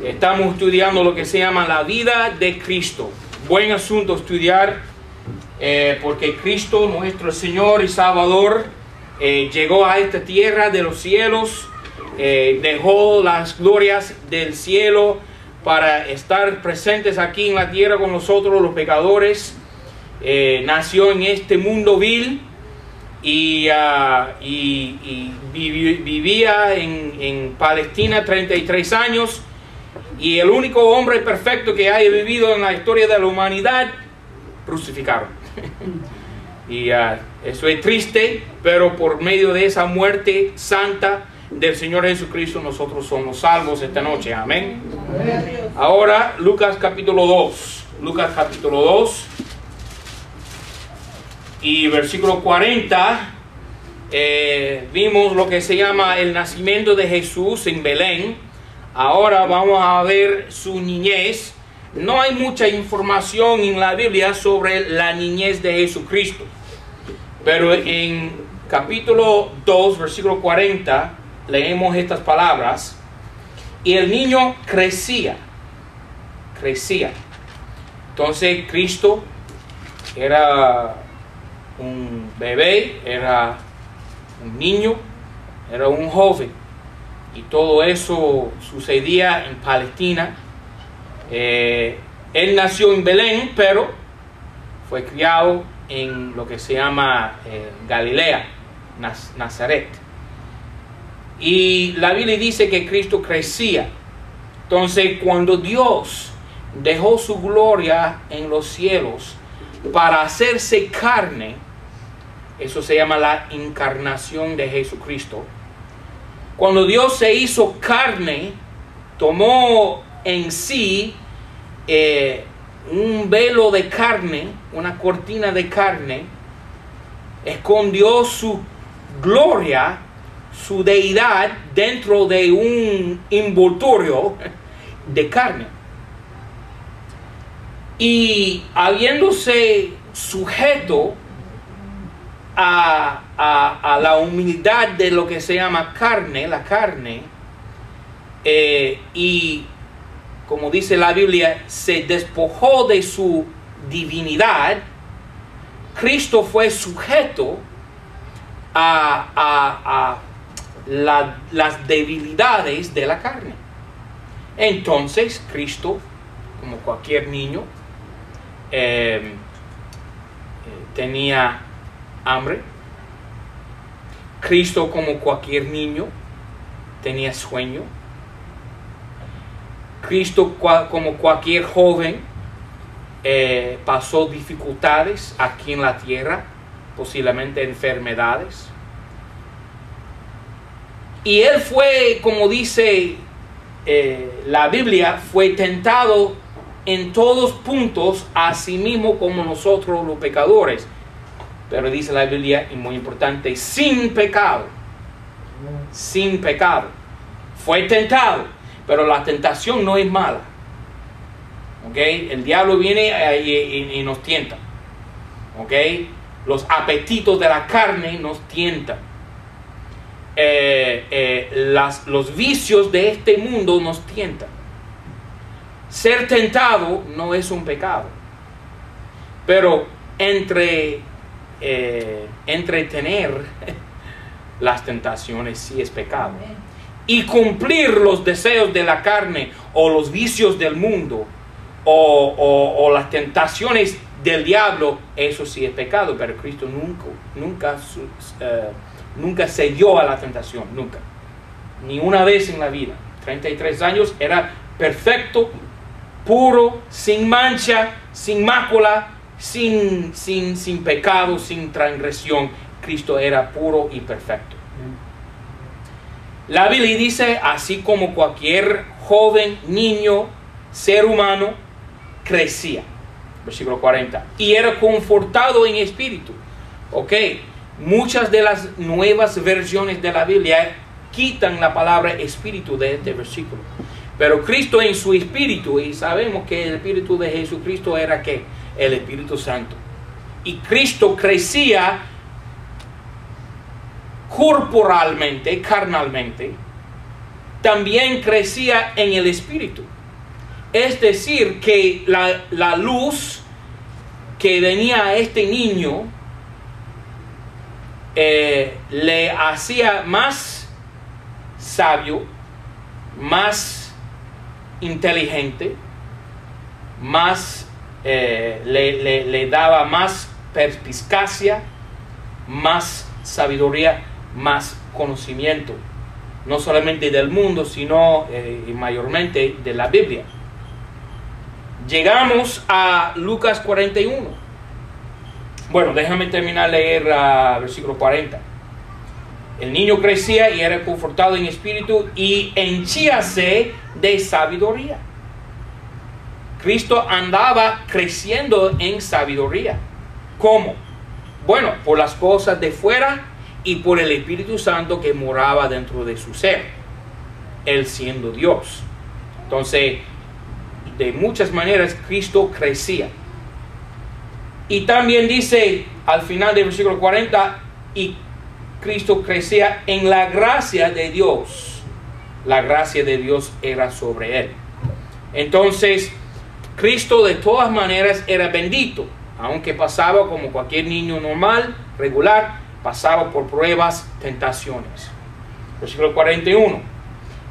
Estamos estudiando lo que se llama la vida de Cristo. Buen asunto estudiar, porque Cristo, nuestro Señor y Salvador, llegó a esta tierra de los cielos, dejó las glorias del cielo para estar presentes aquí en la tierra con nosotros los pecadores. Nació en este mundo vil y vivía en Palestina 33 años, y el único hombre perfecto que haya vivido en la historia de la humanidad, crucificaron. Y eso es triste, pero por medio de esa muerte santa del Señor Jesucristo nosotros somos salvos esta noche. Amén. Ahora Lucas capítulo 2. Lucas capítulo 2 y versículo 40. Vimos lo que se llama el nacimiento de Jesús en Belén. Ahora vamos a ver su niñez. No hay mucha información en la Biblia sobre la niñez de Jesucristo, pero en capítulo 2, versículo 40, leemos estas palabras: y el niño crecía. Entonces Cristo era un bebé, era un niño, era un joven, y todo eso sucedía en Palestina. Él nació en Belén, pero fue criado en lo que se llama Galilea, Nazaret. Y la Biblia dice que Cristo crecía. Entonces, cuando Dios dejó su gloria en los cielos para hacerse carne, eso se llama la encarnación de Jesucristo. Cuando Dios se hizo carne, tomó en sí un velo de carne, una cortina de carne, escondió su gloria, su deidad, dentro de un envoltorio de carne. Y habiéndose sujeto a la humildad de lo que se llama carne, la carne, y como dice la Biblia, se despojó de su divinidad, Cristo fue sujeto a las debilidades de la carne. Entonces Cristo, como cualquier niño, tenía hambre. Cristo, como cualquier niño, tenía sueño. Cristo, como cualquier joven, pasó dificultades aquí en la tierra, posiblemente enfermedades. Y él fue, como dice la Biblia, fue tentado en todos puntos, a sí mismo como nosotros los pecadores. Pero dice la Biblia, y muy importante, sin pecado. Sin pecado. Fue tentado, pero la tentación no es mala. ¿Ok? El diablo viene y nos tienta. ¿Ok? Los apetitos de la carne nos tientan. Los vicios de este mundo nos tientan. Ser tentado no es un pecado, pero entretener las tentaciones sí es pecado. Y cumplir los deseos de la carne o los vicios del mundo o las tentaciones del diablo, eso sí es pecado. Pero Cristo nunca cedió a la tentación, nunca, ni una vez en la vida. 33 años, era perfecto, puro, sin mancha, sin mácula, sin pecado, sin transgresión. Cristo era puro y perfecto. La Biblia dice, así como cualquier joven, niño, ser humano, crecía. Versículo 40. Y era confortado en espíritu. Ok. Muchas de las nuevas versiones de la Biblia quitan la palabra espíritu de este versículo. Pero Cristo en su espíritu, y sabemos que el espíritu de Jesucristo era ¿qué? El Espíritu Santo. Y Cristo crecía corporalmente, carnalmente, también crecía en el Espíritu. Es decir, que la luz que venía a este niño le hacía más sabio, más inteligente, más le daba más perspicacia, más sabiduría, más conocimiento, no solamente del mundo, sino mayormente de la Biblia. Llegamos a Lucas 41. Bueno, déjame terminar de leer versículo 40. El niño crecía y era confortado en espíritu y henchíase de sabiduría. Cristo andaba creciendo en sabiduría. ¿Cómo? Bueno, por las cosas de fuera y por el Espíritu Santo que moraba dentro de su ser, Él siendo Dios. Entonces, de muchas maneras Cristo crecía. Y también dice al final del versículo 40, y Cristo crecía en la gracia de Dios. La gracia de Dios era sobre Él. Entonces, Cristo de todas maneras era bendito, aunque pasaba como cualquier niño normal, regular, pasaba por pruebas, tentaciones. Versículo 41.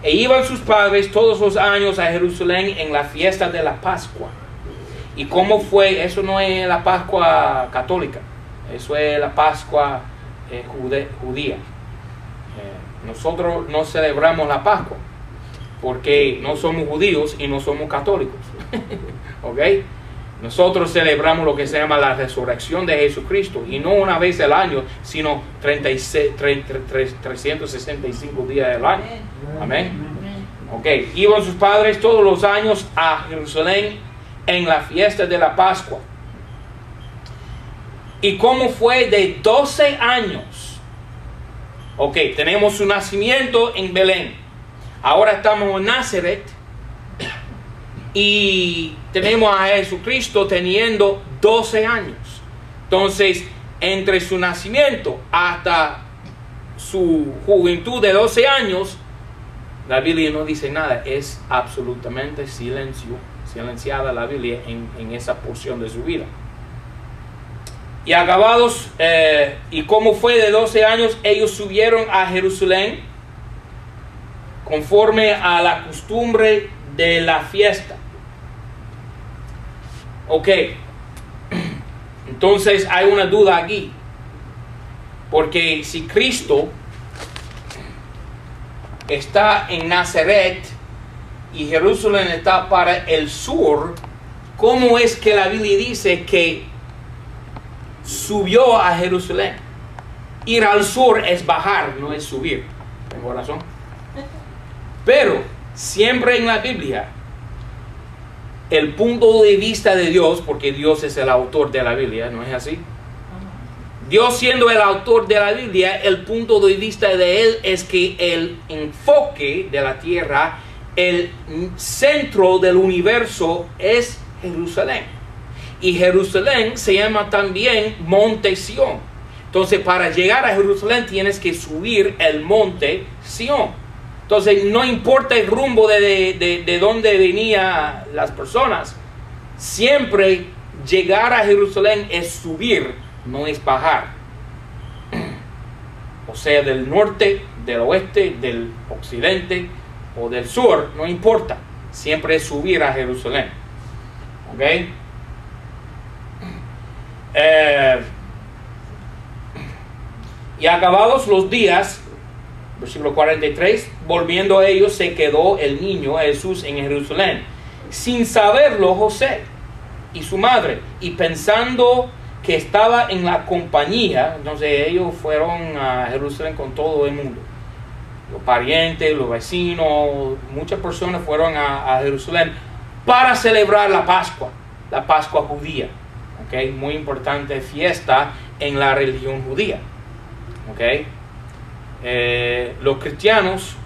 E iban sus padres todos los años a Jerusalén en la fiesta de la Pascua. ¿Y cómo fue? Eso no es la Pascua católica, eso es la Pascua judía. Nosotros no celebramos la Pascua porque no somos judíos y no somos católicos. ¿Ok? Nosotros celebramos lo que se llama la resurrección de Jesucristo, y no una vez al año, sino 365 días del año. Amén. Ok, iban sus padres todos los años a Jerusalén en la fiesta de la Pascua. ¿Y cómo fue? De 12 años. Ok, tenemos su nacimiento en Belén. Ahora estamos en Nazaret. Y tenemos a Jesucristo teniendo 12 años. Entonces, entre su nacimiento hasta su juventud de 12 años, la Biblia no dice nada. Es absolutamente silenciada la Biblia en esa porción de su vida. Y acabados, y como fue de 12 años, ellos subieron a Jerusalén conforme a la costumbre de la fiesta. Ok, entonces hay una duda aquí, porque si Cristo está en Nazaret y Jerusalén está para el sur, ¿cómo es que la Biblia dice que subió a Jerusalén? Ir al sur es bajar, no es subir. ¿Tengo razón? Pero siempre en la Biblia, el punto de vista de Dios, porque Dios es el autor de la Biblia, ¿no es así? Dios siendo el autor de la Biblia, el punto de vista de Él es que el enfoque de la tierra, el centro del universo es Jerusalén. Y Jerusalén se llama también Monte Sión. Entonces, para llegar a Jerusalén tienes que subir el Monte Sión. Entonces, no importa el rumbo de dónde venían las personas. Siempre llegar a Jerusalén es subir, no es bajar. O sea, del norte, del oeste, del occidente o del sur, no importa. Siempre es subir a Jerusalén. ¿Ok? Y acabados los días, versículo 43, volviendo a ellos, se quedó el niño Jesús en Jerusalén, sin saberlo José y su madre, y pensando que estaba en la compañía. Entonces ellos fueron a Jerusalén con todo el mundo, los parientes, los vecinos, muchas personas fueron a Jerusalén para celebrar la Pascua judía. ¿Okay? Muy importante fiesta en la religión judía. ¿Okay? Los cristianos,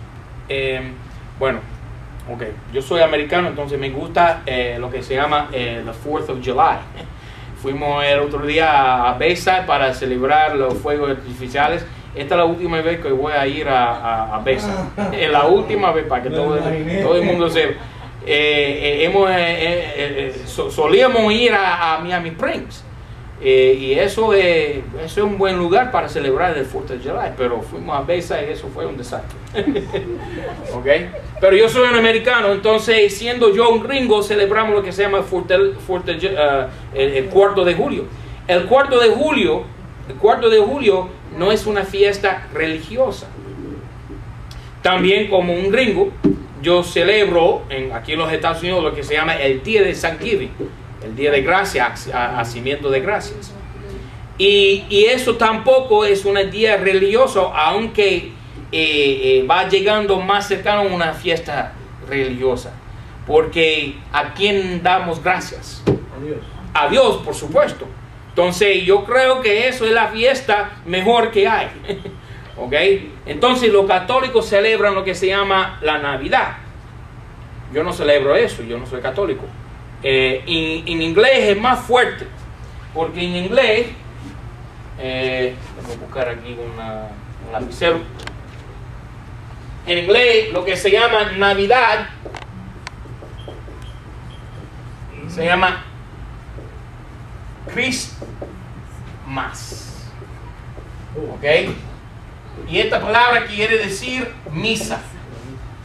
yo soy americano, entonces me gusta lo que se llama the 4th of July. Fuimos el otro día a Bayside para celebrar los fuegos artificiales esta es la última vez que voy a ir a Besa. Es la última vez para que todo el mundo sepa. Solíamos ir a Miami Springs. Y eso es un buen lugar para celebrar el 4th of July, pero fuimos a Besa y eso fue un desastre. ¿Okay? Pero yo soy un americano, entonces siendo yo un gringo, celebramos lo que se llama el 4 de julio. El 4 de julio no es una fiesta religiosa. También como un gringo, yo celebro aquí en los Estados Unidos lo que se llama el día de Thanksgiving, el día de gracias, hacimiento de gracias. Y eso tampoco es un día religioso, aunque va llegando más cercano a una fiesta religiosa. Porque ¿a quién damos gracias? A Dios. A Dios, por supuesto. Entonces yo creo que eso es la fiesta mejor que hay. ¿Ok? Entonces los católicos celebran lo que se llama la Navidad. Yo no celebro eso, yo no soy católico. En inglés es más fuerte, porque en inglés, voy a buscar aquí un lapicero. En inglés lo que se llama Navidad se llama Christmas. ¿Ok? Y esta palabra quiere decir misa.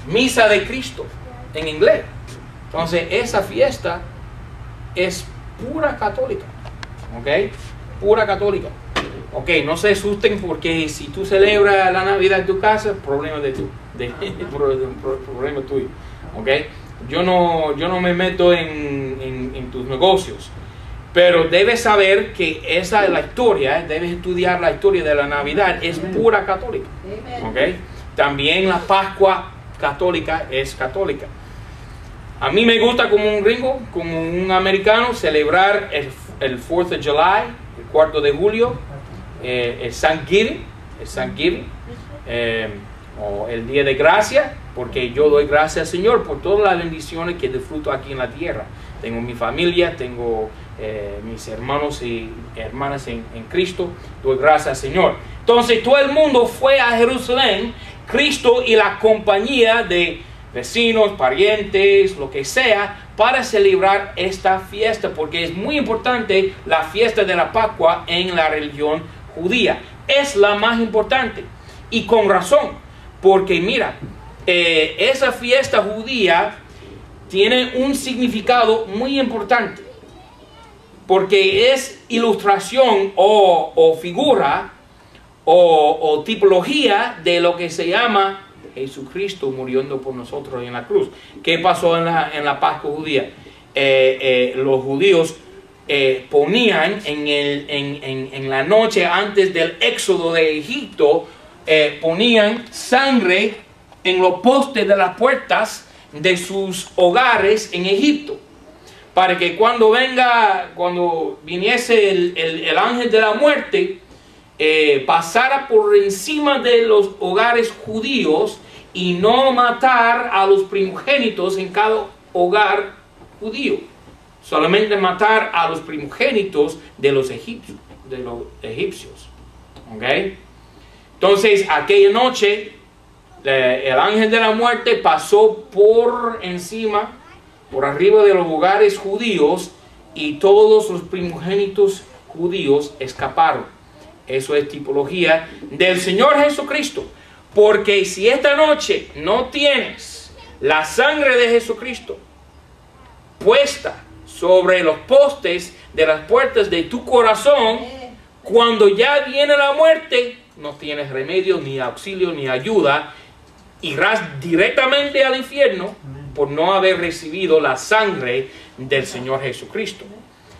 Misa de Cristo en inglés. Entonces esa fiesta es pura católica. ¿Ok? Pura católica. Ok, no se asusten porque si tú celebras la Navidad en tu casa, problema de tú. Problema tuyo. ¿Ok? Yo no me meto en tus negocios. Pero debes saber que esa es la historia, debes estudiar la historia de la Navidad, es pura católica. ¿Okay? También la Pascua católica es católica. A mí me gusta como un gringo, como un americano, celebrar el 4th of July, el 4 de julio, el Thanksgiving, o el Día de Gracia, porque yo doy gracias al Señor por todas las bendiciones que disfruto aquí en la tierra. Tengo mi familia, tengo mis hermanos y hermanas en Cristo, doy gracias al Señor. Entonces todo el mundo fue a Jerusalén, Cristo y la compañía de vecinos, parientes, lo que sea, para celebrar esta fiesta, porque es muy importante la fiesta de la Pascua en la religión judía. Es la más importante, y con razón, porque mira, esa fiesta judía tiene un significado muy importante, porque es ilustración o figura o tipología de lo que se llama Jesucristo muriendo por nosotros en la cruz. ¿Qué pasó en la Pascua judía? Los judíos ponían en la noche antes del éxodo de Egipto, ponían sangre en los postes de las puertas de sus hogares en Egipto, para que cuando viniese el ángel de la muerte, pasara por encima de los hogares judíos y no matar a los primogénitos en cada hogar judío, solamente matar a los primogénitos de los egipcios. ¿Okay? Entonces aquella noche el ángel de la muerte pasó por encima, por arriba de los hogares judíos, y todos los primogénitos judíos escaparon. Eso es tipología del Señor Jesucristo. Porque si esta noche no tienes la sangre de Jesucristo puesta sobre los postes de las puertas de tu corazón, cuando ya viene la muerte, no tienes remedio, ni auxilio, ni ayuda. Irás directamente al infierno por no haber recibido la sangre del Señor Jesucristo.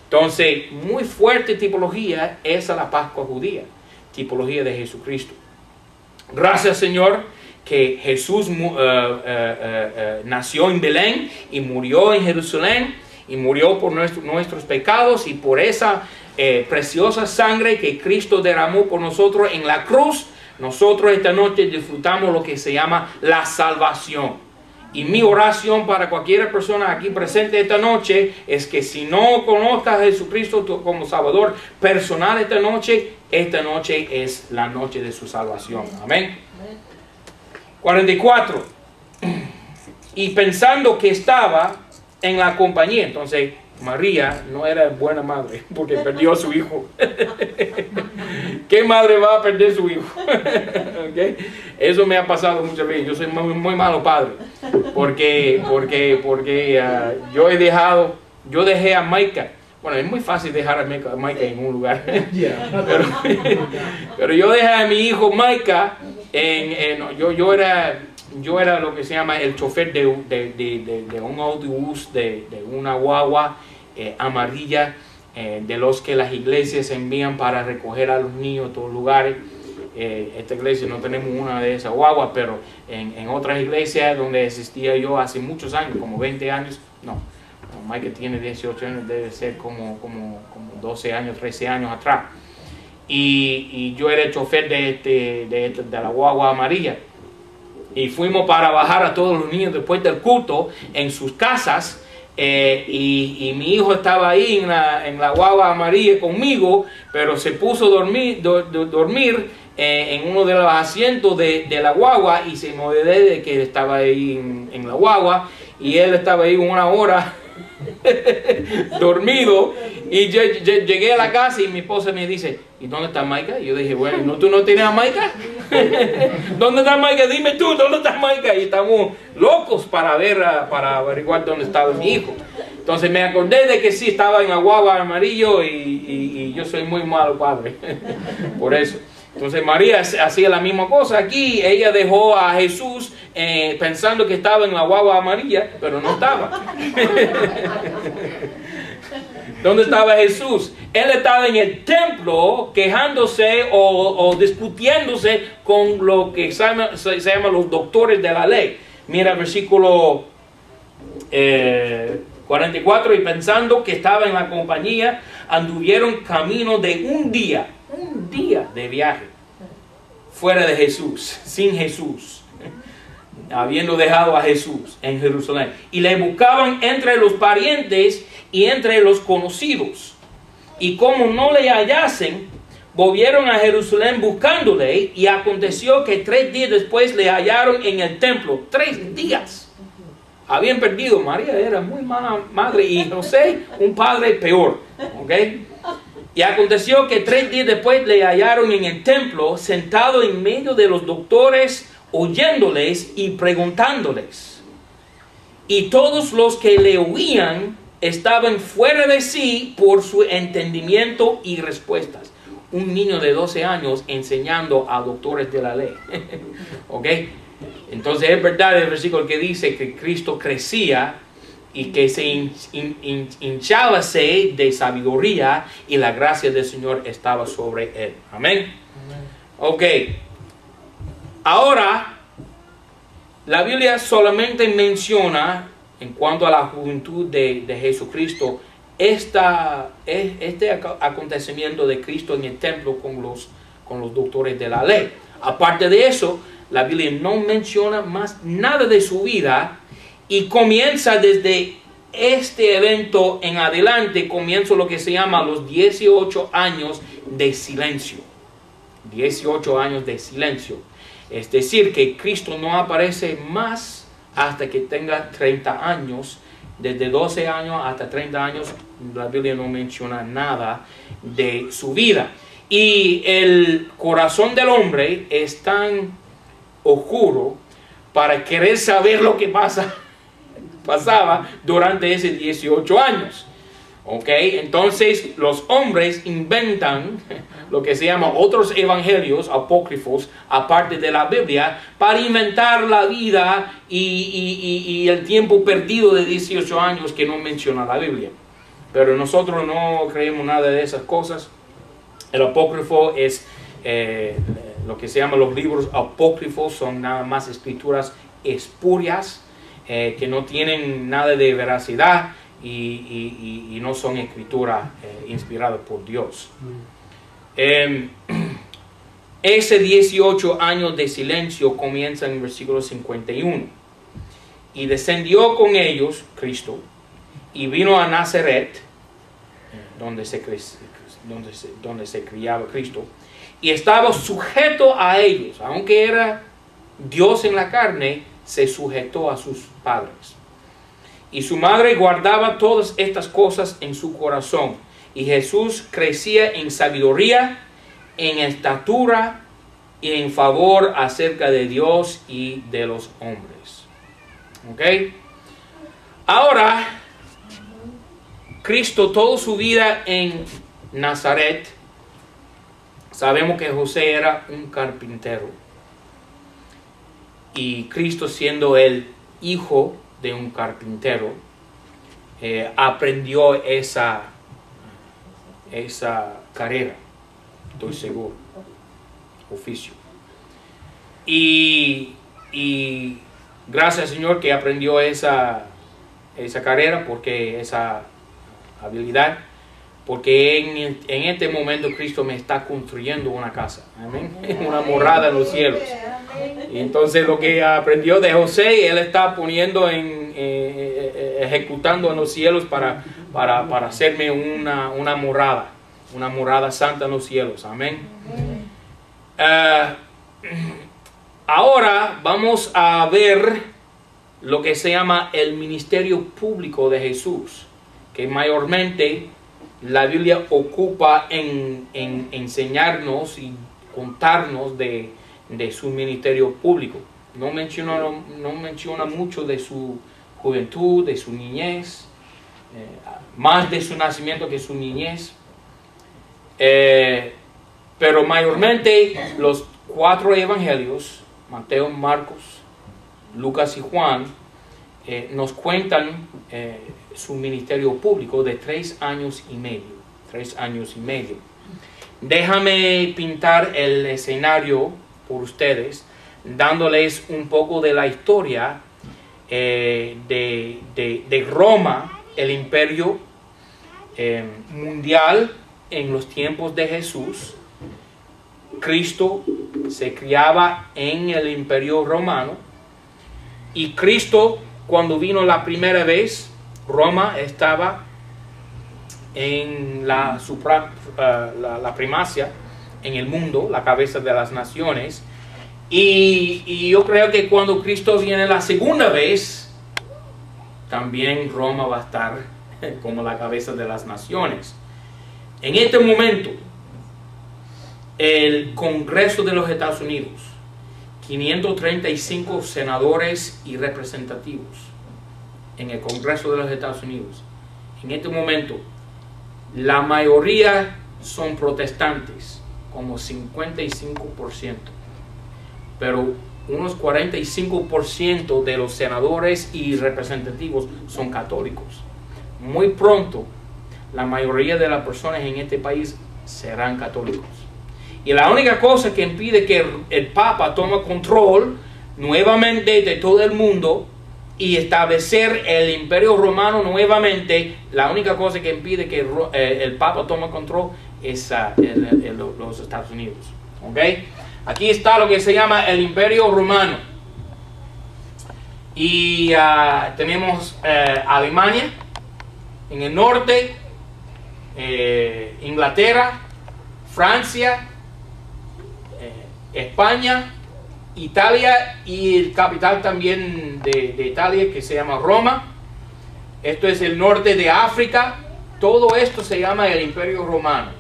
Entonces, muy fuerte tipología es la Pascua judía, tipología de Jesucristo. Gracias, Señor, que Jesús nació en Belén y murió en Jerusalén y murió por nuestros pecados, y por esa preciosa sangre que Cristo derramó por nosotros en la cruz, nosotros esta noche disfrutamos lo que se llama la salvación. Y mi oración para cualquier persona aquí presente esta noche es que si no conozcas a Jesucristo como Salvador personal esta noche, esta noche es la noche de su salvación. Amén. 44. Y pensando que estaba en la compañía, entonces María no era buena madre porque perdió a su hijo. ¿Qué madre va a perder su hijo? ¿Okay? Eso me ha pasado muchas veces. Yo soy muy malo padre porque yo dejé a Maika. Bueno, es muy fácil dejar a Maika en un lugar. Pero yo dejé a mi hijo Maika yo era lo que se llama el chofer de un autobús, de una guagua amarilla, de los que las iglesias envían para recoger a los niños a todos lugares. Esta iglesia no tenemos una de esas guaguas, pero en otras iglesias donde existía yo hace muchos años, como 20 años, no, Mike tiene 18 años, debe ser como 12 años, 13 años atrás. Y yo era el chofer de la guagua amarilla. Y fuimos para bajar a todos los niños después del culto en sus casas. Y mi hijo estaba ahí en la guagua amarilla conmigo, pero se puso a dormir en uno de los asientos de la guagua, y se me olvidó de que estaba ahí en la guagua, y él estaba ahí 1 hora dormido. Y yo llegué a la casa y mi esposa me dice, ¿y dónde está Maika? Y yo dije, bueno, ¿tú no tienes a Maika? ¿Dónde está Maika? Dime tú, ¿dónde está Maika? Y estamos locos para averiguar dónde estaba mi hijo. Entonces me acordé de que sí estaba en la guagua amarillo, y yo soy muy malo padre. Por eso. Entonces María hacía la misma cosa aquí. Ella dejó a Jesús pensando que estaba en la guagua amarilla, pero no estaba. ¿Dónde estaba Jesús? Él estaba en el templo quejándose o discutiéndose con lo que se llama los doctores de la ley. Mira el versículo 44. Y pensando que estaba en la compañía, anduvieron camino de un día de viaje fuera de Jesús, sin Jesús, habiendo dejado a Jesús en Jerusalén, y le buscaban entre los parientes y entre los conocidos, y como no le hallasen, volvieron a Jerusalén buscándole, y aconteció que 3 días después le hallaron en el templo. 3 días habían perdido. María era muy mala madre, y José un padre peor, ¿ok? Y aconteció que 3 días después le hallaron en el templo, sentado en medio de los doctores, oyéndoles y preguntándoles. Y todos los que le oían estaban fuera de sí por su entendimiento y respuestas. Un niño de 12 años enseñando a doctores de la ley. ¿Ok? Entonces es verdad el versículo que dice que Cristo crecía y que se hinchábase de sabiduría, y la gracia del Señor estaba sobre él. Amén. Ok. Ahora, la Biblia solamente menciona, en cuanto a la juventud de Jesucristo, este acontecimiento de Cristo en el templo con los doctores de la ley. Aparte de eso, la Biblia no menciona más nada de su vida. Y comienza desde este evento en adelante, comienza lo que se llama los 18 años de silencio. 18 años de silencio. Es decir, que Cristo no aparece más hasta que tenga 30 años. Desde 12 años hasta 30 años, la Biblia no menciona nada de su vida. Y el corazón del hombre es tan oscuro para querer saber lo que pasaba durante esos 18 años. ¿Ok? Entonces los hombres inventan lo que se llama otros evangelios apócrifos aparte de la Biblia, para inventar la vida y el tiempo perdido de 18 años que no menciona la Biblia. Pero nosotros no creemos nada de esas cosas. El apócrifo es lo que se llama los libros apócrifos, son nada más escrituras espurias, que no tienen nada de veracidad y no son escrituras inspiradas por Dios. Ese 18 años de silencio comienza en el versículo 51. Y descendió con ellos Cristo y vino a Nazaret, donde se donde se criaba Cristo, y estaba sujeto a ellos. Aunque era Dios en la carne, se sujetó a sus padres. Y su madre guardaba todas estas cosas en su corazón. Y Jesús crecía en sabiduría, en estatura y en favor acerca de Dios y de los hombres. ¿Ok? Ahora, Cristo toda su vida en Nazaret, sabemos que José era un carpintero. Y Cristo, siendo el hijo de un carpintero, aprendió esa carrera, estoy seguro, oficio. Y gracias al Señor que aprendió esa carrera, porque esa habilidad, porque en este momento Cristo me está construyendo una casa, amén, una morada en los cielos. Y entonces lo que aprendió de José, él está poniendo ejecutando en los cielos para hacerme una morada santa en los cielos, amén. Ahora vamos a ver lo que se llama el ministerio público de Jesús, que mayormente la Biblia ocupa en enseñarnos y contarnos de su ministerio público. No menciona mucho de su juventud, de su niñez, más de su nacimiento que su niñez. Pero mayormente los 4 evangelios, Mateo, Marcos, Lucas y Juan, nos cuentan su ministerio público de 3 años y medio. 3 años y medio. Déjame pintar el escenario por ustedes, dándoles un poco de la historia de Roma, el imperio mundial en los tiempos de Jesús. Cristo se criaba en el imperio romano, y Cristo, cuando vino la primera vez, Roma estaba en la primacia en el mundo, la cabeza de las naciones. Y yo creo que cuando Cristo viene la segunda vez, también Roma va a estar como la cabeza de las naciones. En este momento, el Congreso de los Estados Unidos, 535 senadores y representativos en el Congreso de los Estados Unidos. En este momento, la mayoría son protestantes, como 55%, pero unos 45% de los senadores y representativos son católicos. Muy pronto, la mayoría de las personas en este país serán católicos. Y la única cosa que impide que el Papa tome control nuevamente de todo el mundo y establecer el imperio romano nuevamente, la única cosa que impide que el Papa tome control es los Estados Unidos. ¿Okay? Aquí está lo que se llama el imperio romano. Y tenemos Alemania en el norte, Inglaterra, Francia, España, Italia, y el capital también de Italia, que se llama Roma. Esto es el norte de África. Todo esto se llama el imperio romano,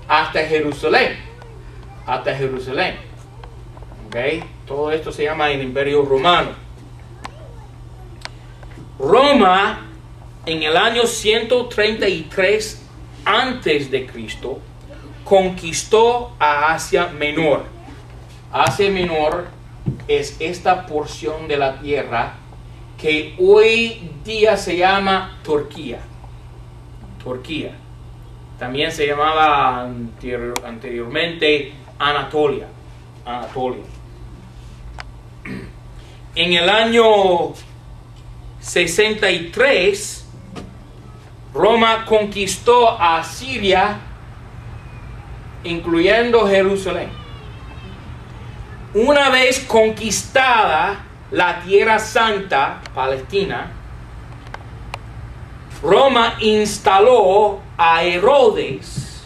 hasta Jerusalén. ¿Okay? Todo esto se llama el imperio romano. Roma, en el año 133 antes de Cristo, conquistó a Asia Menor. Asia Menor es esta porción de la tierra que hoy día se llama Turquía. También se llamaba anteriormente Anatolia. En el año 63, Roma conquistó a Siria, incluyendo Jerusalén. Una vez conquistada la Tierra Santa, Palestina, Roma instaló a Herodes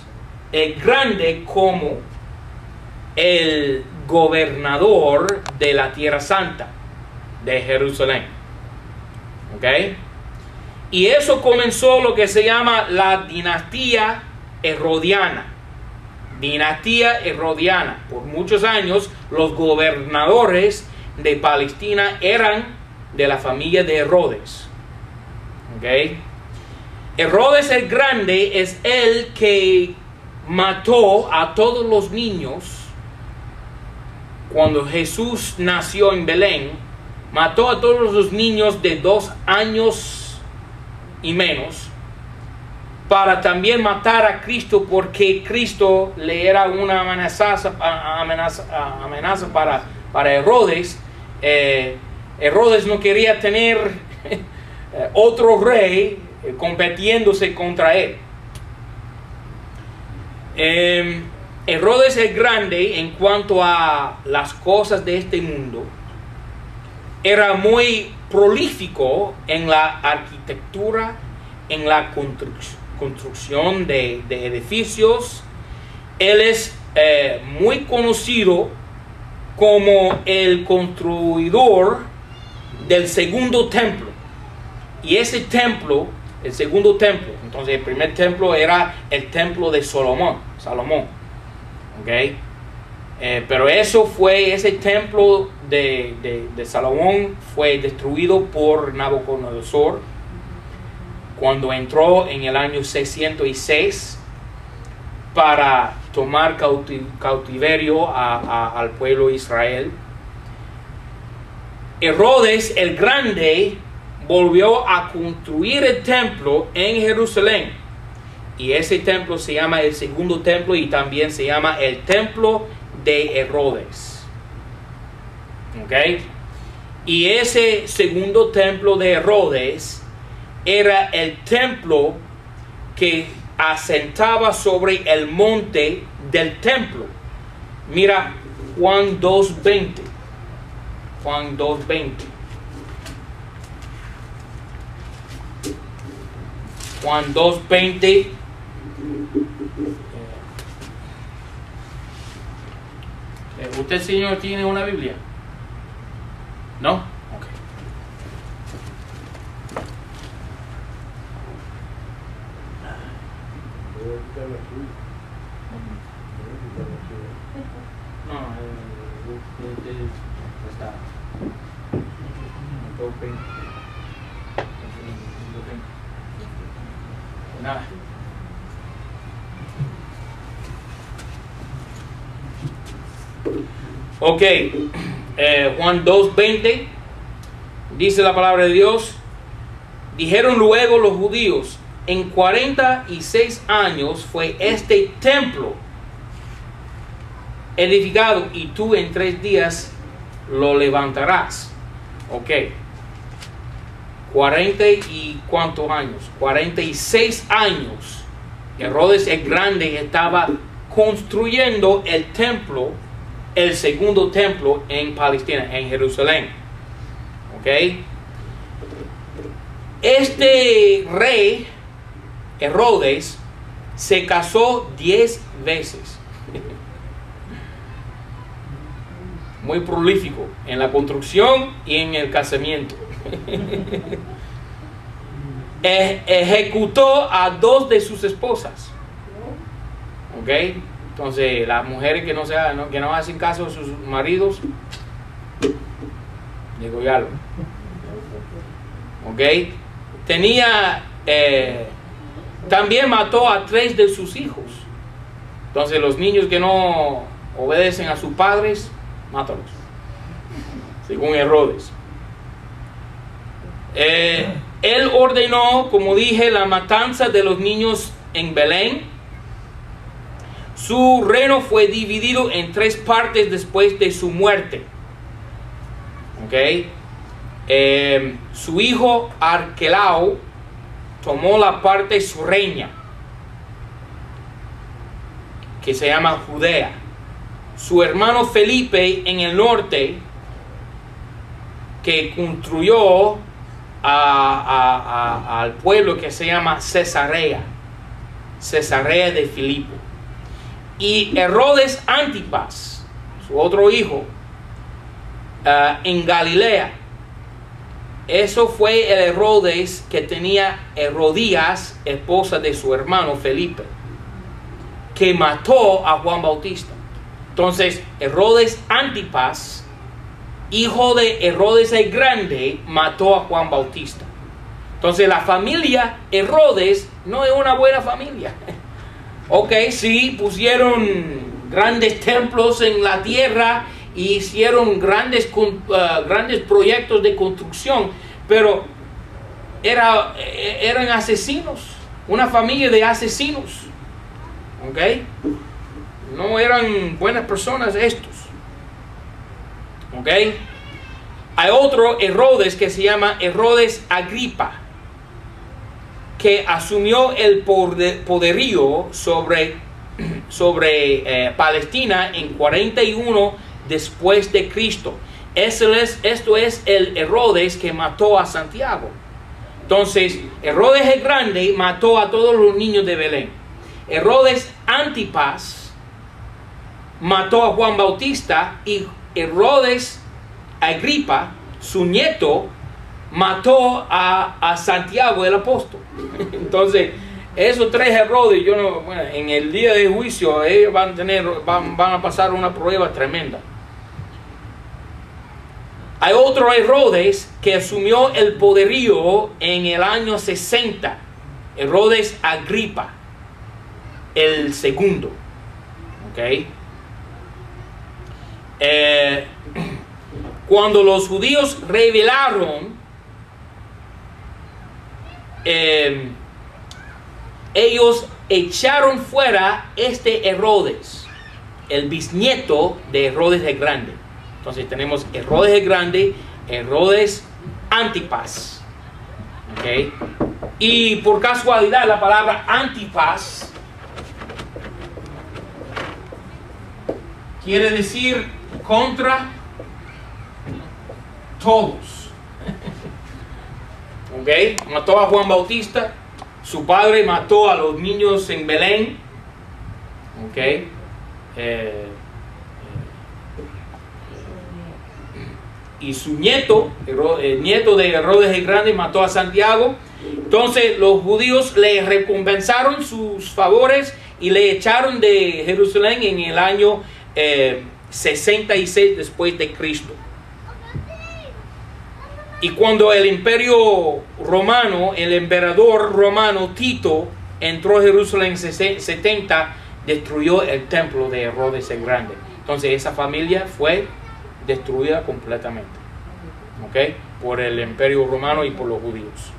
el grande como el gobernador de la Tierra Santa, de Jerusalén. ¿Ok? Y eso comenzó lo que se llama la dinastía herodiana. Dinastía herodiana. Por muchos años los gobernadores de Palestina eran de la familia de Herodes. ¿Ok? Herodes el Grande es el que mató a todos los niños cuando Jesús nació en Belén. Mató a todos los niños de 2 años y menos, para también matar a Cristo, porque Cristo le era una amenaza para Herodes. Herodes no quería tener otro rey compitiéndose contra él. Herodes el Grande, en cuanto a las cosas de este mundo, era muy prolífico en la arquitectura, en la construcción de edificios. Él es muy conocido como el construidor del segundo templo. Y ese templo, el segundo templo, entonces el primer templo era el templo de Salomón. ¿Okay? Pero ese templo de Salomón fue destruido por Nabucodonosor cuando entró en el año 606 para tomar cautiverio al pueblo de Israel. Herodes el Grande volvió a construir el templo en Jerusalén, y ese templo se llama el segundo templo, y también se llama el templo de Herodes. ¿Ok? Y ese segundo templo de Herodes era el templo que asentaba sobre el monte del templo. Mira Juan 2:20. Juan 2:20. Juan 2:20. ¿Usted, señor, tiene una Biblia? ¿No? Ok. No, está. Nada. Ok, Juan 2:20 dice la palabra de Dios. Dijeron luego los judíos: en 46 años fue este templo edificado, y tú en 3 días lo levantarás. Ok, 40 y cuántos años, 46 años. Herodes el Grande estaba construyendo el templo, el segundo templo en Palestina, en Jerusalén. Ok, este rey Herodes se casó 10 veces. Muy prolífico en la construcción y en el casamiento. Ejecutó a 2 de sus esposas. ¿Ok? Entonces, las mujeres que no hacen caso a sus maridos, degollarlo. ¿Ok? También mató a 3 de sus hijos. Entonces, los niños que no obedecen a sus padres, mátalos, según Herodes. Él ordenó, como dije, la matanza de los niños en Belén. Su reino fue dividido en 3 partes después de su muerte. ¿Ok? Su hijo Arquelao tomó la parte sureña, que se llama Judea. Su hermano Felipe en el norte, que construyó al pueblo que se llama Cesarea de Filipo. y Herodes Antipas, su otro hijo, en Galilea. Eso fue el Herodes que tenía Herodías, esposa de su hermano Felipe, que mató a Juan Bautista. Entonces, Herodes Antipas, hijo de Herodes el Grande, mató a Juan Bautista. Entonces, la familia Herodes no es una buena familia. Ok, sí, pusieron grandes templos en la tierra y hicieron grandes proyectos de construcción, pero eran asesinos, una familia de asesinos. Ok, no eran buenas personas estos. Ok, hay otro Herodes que se llama Herodes Agripa, que asumió el poderío sobre Palestina en 41 después de Cristo. Esto es el Herodes que mató a Santiago. Entonces, Herodes el Grande mató a todos los niños de Belén. Herodes Antipas mató a Juan Bautista, y Herodes Agripa, su nieto, mató a Santiago el apóstol. Entonces, esos tres Herodes, en el día de juicio, ellos van a pasar una prueba tremenda. Hay otro Herodes que asumió el poderío en el año 60, Herodes Agripa, el segundo. ¿Ok? Cuando los judíos rebelaron, ellos echaron fuera este Herodes, el bisnieto de Herodes el Grande. Entonces tenemos Herodes el Grande, Herodes Antipas. ¿Okay? Y por casualidad la palabra Antipas quiere decir contra todos. ¿Ok? Mató a Juan Bautista. Su padre mató a los niños en Belén. ¿Ok? Y su nieto, el nieto de Herodes el Grande, mató a Santiago. Entonces los judíos le recompensaron sus favores y le echaron de Jerusalén en el año 66 después de Cristo. Y cuando el imperio romano, el emperador romano Tito entró a Jerusalén en 70, destruyó el templo de Herodes el Grande. Entonces esa familia fue destruida completamente, ¿ok? Por el imperio romano y por los judíos.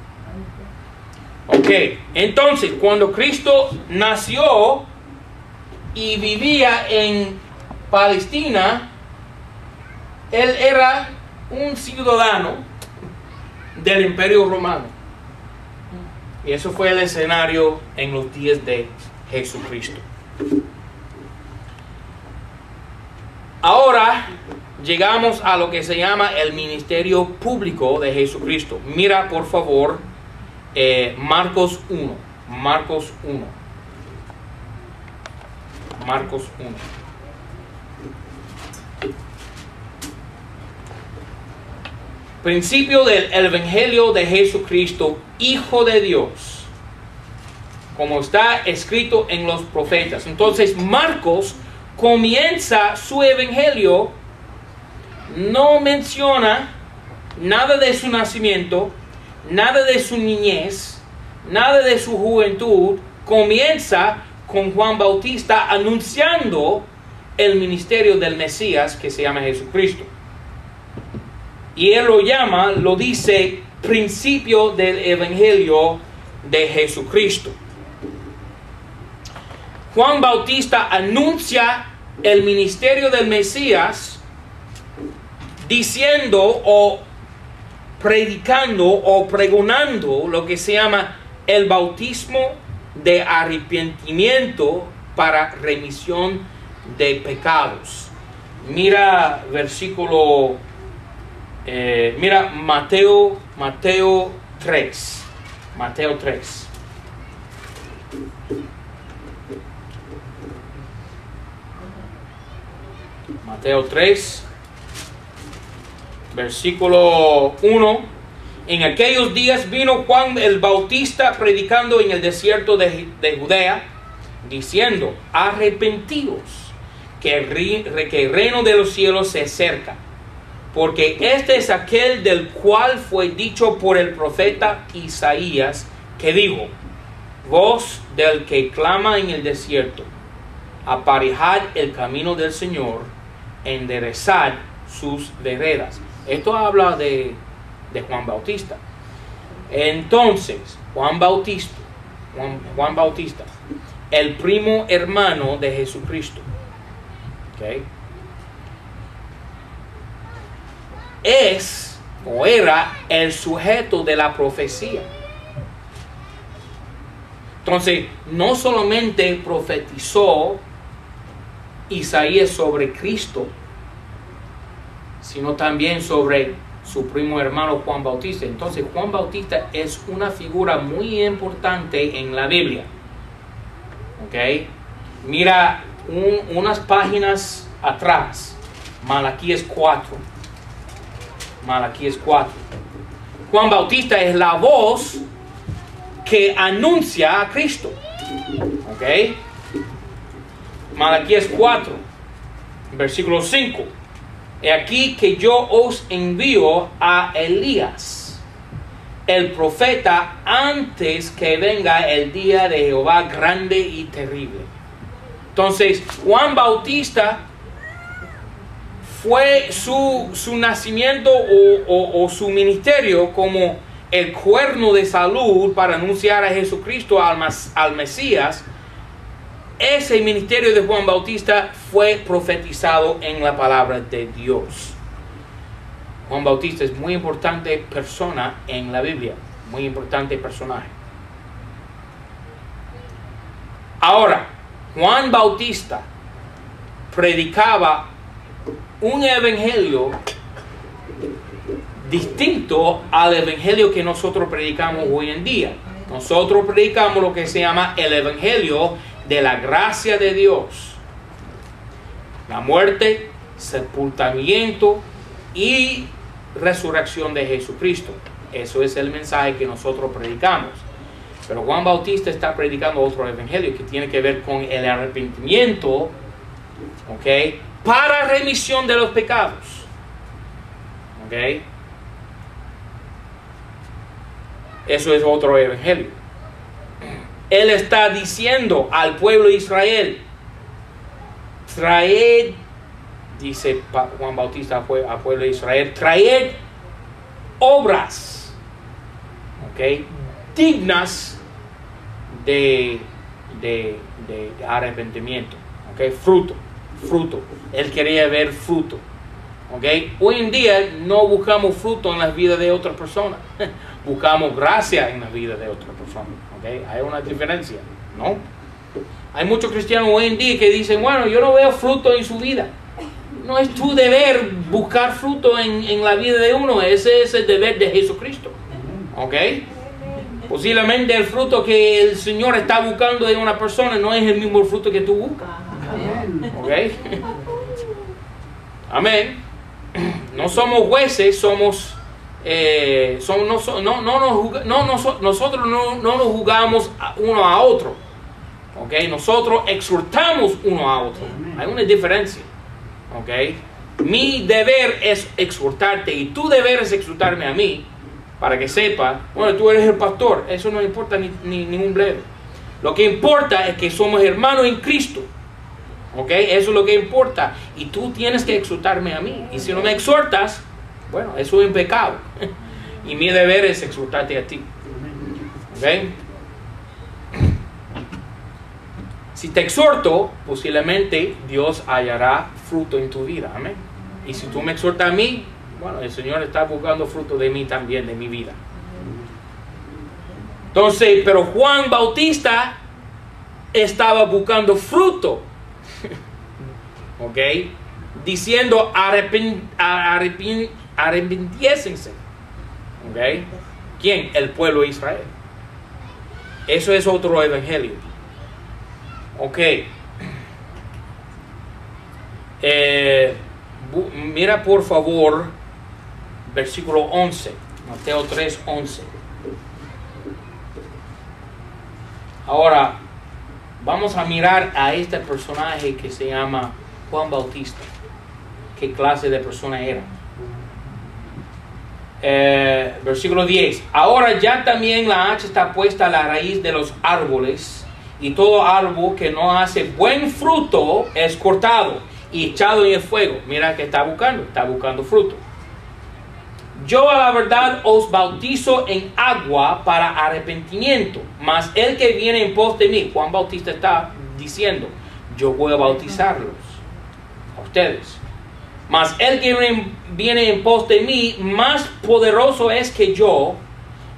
Ok, entonces cuando Cristo nació y vivía en Palestina, él era un ciudadano del imperio romano. Y eso fue el escenario en los días de Jesucristo. Ahora llegamos a lo que se llama el ministerio público de Jesucristo. Mira por favor Marcos 1. Marcos 1. Marcos 1. Principio del Evangelio de Jesucristo, Hijo de Dios, como está escrito en los profetas. Entonces Marcos comienza su evangelio, no menciona nada de su nacimiento, nada de su niñez, nada de su juventud. Comienza con Juan Bautista anunciando el ministerio del Mesías, que se llama Jesucristo. Y él lo dice, principio del evangelio de Jesucristo. Juan Bautista anuncia el ministerio del Mesías diciendo o predicando o pregonando lo que se llama el bautismo de arrepentimiento para remisión de pecados. Mira versículo, mira Mateo 3. Mateo 3. Mateo 3, versículo 1. En aquellos días vino Juan el Bautista predicando en el desierto de Judea, diciendo: arrepentidos, que el reino de los cielos se acerca. Porque este es aquel del cual fue dicho por el profeta Isaías, que dijo: voz del que clama en el desierto, aparejad el camino del Señor, enderezad sus veredas. Esto habla de Juan Bautista. Entonces, Juan Bautista, el primo hermano de Jesucristo, ¿okay? Es o era el sujeto de la profecía. Entonces, no solamente profetizó Isaías sobre Cristo, sino también sobre su primo hermano Juan Bautista. Entonces, Juan Bautista es una figura muy importante en la Biblia. ¿Ok? Mira unas páginas atrás, Malaquías 4. Malaquías 4. Juan Bautista es la voz que anuncia a Cristo. ¿Ok? Malaquías 4, versículo 5. He aquí que yo os envío a Elías, el profeta, antes que venga el día de Jehová grande y terrible. Entonces, Juan Bautista fue su nacimiento o su ministerio como el cuerno de salud para anunciar a Jesucristo, al Mesías. Ese ministerio de Juan Bautista fue profetizado en la palabra de Dios. Juan Bautista es muy importante persona en la Biblia, muy importante personaje. Ahora, Juan Bautista predicaba un evangelio distinto al evangelio que nosotros predicamos hoy en día. Nosotros predicamos lo que se llama el evangelio de la gracia de Dios, la muerte, sepultamiento y resurrección de Jesucristo. Eso es el mensaje que nosotros predicamos. Pero Juan Bautista está predicando otro evangelio que tiene que ver con el arrepentimiento, ¿ok?, para remisión de los pecados. ¿Ok? Eso es otro evangelio. Él está diciendo al pueblo de Israel: traed, dice Juan Bautista al pueblo de Israel, traed obras, ¿ok?, dignas de arrepentimiento, ¿ok?, fruto. Él quería ver fruto. ¿Okay? Hoy en día no buscamos fruto en las vidas de otras personas. Buscamos gracia en las vidas de otras personas. ¿Okay? Hay una diferencia, ¿no? Hay muchos cristianos hoy en día que dicen: bueno, yo no veo fruto en su vida. No es tu deber buscar fruto en la vida de uno. Ese es el deber de Jesucristo. ¿Ok? Posiblemente el fruto que el Señor está buscando de una persona no es el mismo fruto que tú buscas. ¿Ok? Amén. No somos jueces, nosotros no nos juzgamos uno a otro. ¿Ok? Nosotros exhortamos uno a otro. Hay una diferencia. ¿Ok? Mi deber es exhortarte y tu deber es exhortarme a mí, para que sepa, bueno, tú eres el pastor. Eso no importa ni un bledo. Lo que importa es que somos hermanos en Cristo. ¿Ok? Eso es lo que importa. Y tú tienes que exhortarme a mí. Y si no me exhortas, bueno, eso es un pecado. Y mi deber es exhortarte a ti. ¿Ok? Si te exhorto, posiblemente Dios hallará fruto en tu vida. Amén. Y si tú me exhortas a mí, bueno, el Señor está buscando fruto de mí también, de mi vida. Entonces, pero Juan Bautista estaba buscando fruto. ¿Ok? Diciendo: arrepientiésense. ¿Ok? ¿Quién? El pueblo de Israel. Eso es otro evangelio. ¿Ok? Mira por favor versículo 11, Mateo 3, 11. Ahora vamos a mirar a este personaje que se llama Juan Bautista. ¿Qué clase de persona era? Versículo 10. Ahora ya también la hacha está puesta a la raíz de los árboles, y todo árbol que no hace buen fruto es cortado y echado en el fuego. Mira que está buscando fruto. Yo a la verdad os bautizo en agua para arrepentimiento, mas el que viene en pos de mí, Juan Bautista está diciendo, yo voy a bautizarlos a ustedes. Mas el que viene en pos de mí, más poderoso es que yo,